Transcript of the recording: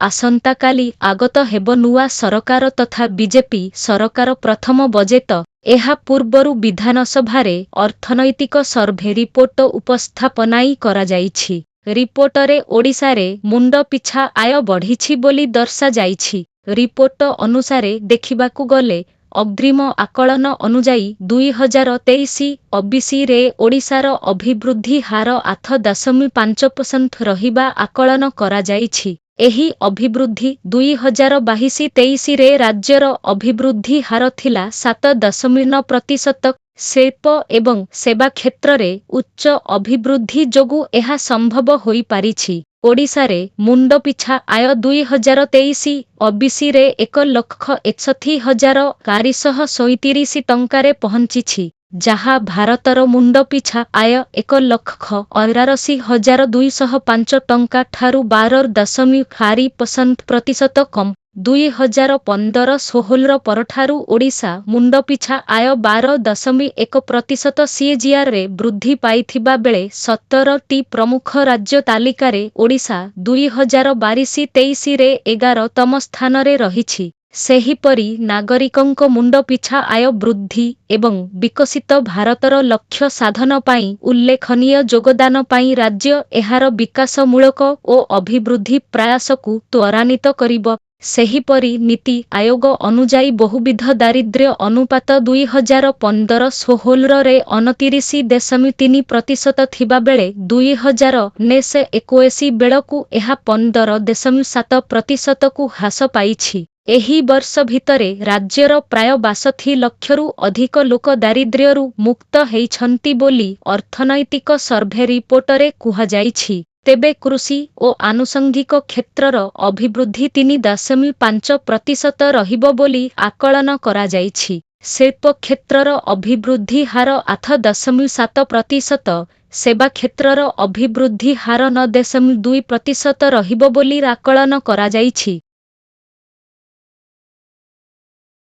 ଆସନ୍ତାକାଲି ଆଗତ ହେବ ନୂଆ ସରକାର ତଥା ବିଜେପି ସରକାର ପ୍ରଥମ ବଜେଟ। ଏହା ପୂର୍ବରୁ ବିଧାନସଭାରେ ଅର୍ଥନୈତିକ ସର୍ଭେ ରିପୋର୍ଟ ଉପସ୍ଥାପନାଇ କରାଯାଇଛି। ରିପୋର୍ଟରେ ଓଡ଼ିଶାରେ ମୁଣ୍ଡ ପିଛା ଆୟ ବଢ଼ିଛି ବୋଲି ଦର୍ଶାଯାଇଛି। ରିପୋର୍ଟ ଅନୁସାରେ ଦେଖିବାକୁ ଗଲେ ଅଗ୍ରିମ ଆକଳନ ଅନୁଯାୟୀ 2023 ଅବିସିରେ ଓଡ଼ିଶାର ଅଭିବୃଦ୍ଧି ହାର 8.5% ରହିବା ଆକଳନ କରାଯାଇଛି। ଏହି ଅଭିବୃଦ୍ଧି 2022-23ରେ ରାଜ୍ୟର ଅଭିବୃଦ୍ଧି ହାର ଥିଲା 7.9%। ଶିଳ୍ପ ଏବଂ ସେବା କ୍ଷେତ୍ରରେ ଉଚ୍ଚ ଅଭିବୃଦ୍ଧି ଯୋଗୁଁ ଏହା ସମ୍ଭବ ହୋଇପାରିଛି। ଓଡ଼ିଶାରେ ମୁଣ୍ଡପିଛା ଆୟ 2023 ଅବିସିରେ 1,61,437 ଟଙ୍କାରେ ପହଞ୍ଚିଛି, ଯାହା ଭାରତର ମୁଣ୍ଡପିଛା ଆୟ 1,83,205 ଟଙ୍କା ଠାରୁ 12.4% କମ୍। 2015-16 ପରଠାରୁ ଓଡ଼ିଶା ମୁଣ୍ଡପିଛା ଆୟ 12.1% CAGRରେ ବୃଦ୍ଧି ପାଇଥିବା ବେଳେ 17ଟି ପ୍ରମୁଖ ରାଜ୍ୟ ତାଲିକାରେ ଓଡ଼ିଶା 2022-23ରେ 11ତମ ସ୍ଥାନରେ ରହିଛି। ସେହିପରି ନାଗରିକଙ୍କ ମୁଣ୍ଡପିଛା ଆୟ ବୃଦ୍ଧି ଏବଂ ବିକଶିତ ଭାରତର ଲକ୍ଷ୍ୟ ସାଧନ ପାଇଁ ଉଲ୍ଲେଖନୀୟ ଯୋଗଦାନ ପାଇଁ ରାଜ୍ୟ ଏହାର ବିକାଶମୂଳକ ଓ ଅଭିବୃଦ୍ଧି ପ୍ରୟାସକୁ ତ୍ୱରାନ୍ୱିତ କରିବ। ସେହିପରି ନୀତି ଆୟୋଗ ଅନୁଯାୟୀ ବହୁବିଧ ଦାରିଦ୍ର୍ୟ ଅନୁପାତ 2015-16ରେ 29.3% ଥିବାବେଳେ 2019-21 ବେଳକୁ ଏହା 15.7%କୁ ହ୍ରାସ ପାଇଛି। ଏହି ବର୍ଷ ଭିତରେ ରାଜ୍ୟର ପ୍ରାୟ 62 ଲକ୍ଷରୁ ଅଧିକ ଲୋକ ଦାରିଦ୍ର୍ୟରୁ ମୁକ୍ତ ହୋଇଛନ୍ତି ବୋଲି ଅର୍ଥନୈତିକ ସର୍ଭେ ରିପୋର୍ଟରେ କୁହାଯାଇଛି। ତେବେ କୃଷି ଓ ଆନୁଷଙ୍ଗିକ କ୍ଷେତ୍ରର ଅଭିବୃଦ୍ଧି 3.5% ରହିବ ବୋଲି ଆକଳନ କରାଯାଇଛି। ଶିଳ୍ପ କ୍ଷେତ୍ରର ଅଭିବୃଦ୍ଧି ହାର 8.7%, ସେବା କ୍ଷେତ୍ରର ଅଭିବୃଦ୍ଧି ହାର 9.2% ରହିବ ବୋଲି ଆକଳନ କରାଯାଇଛି।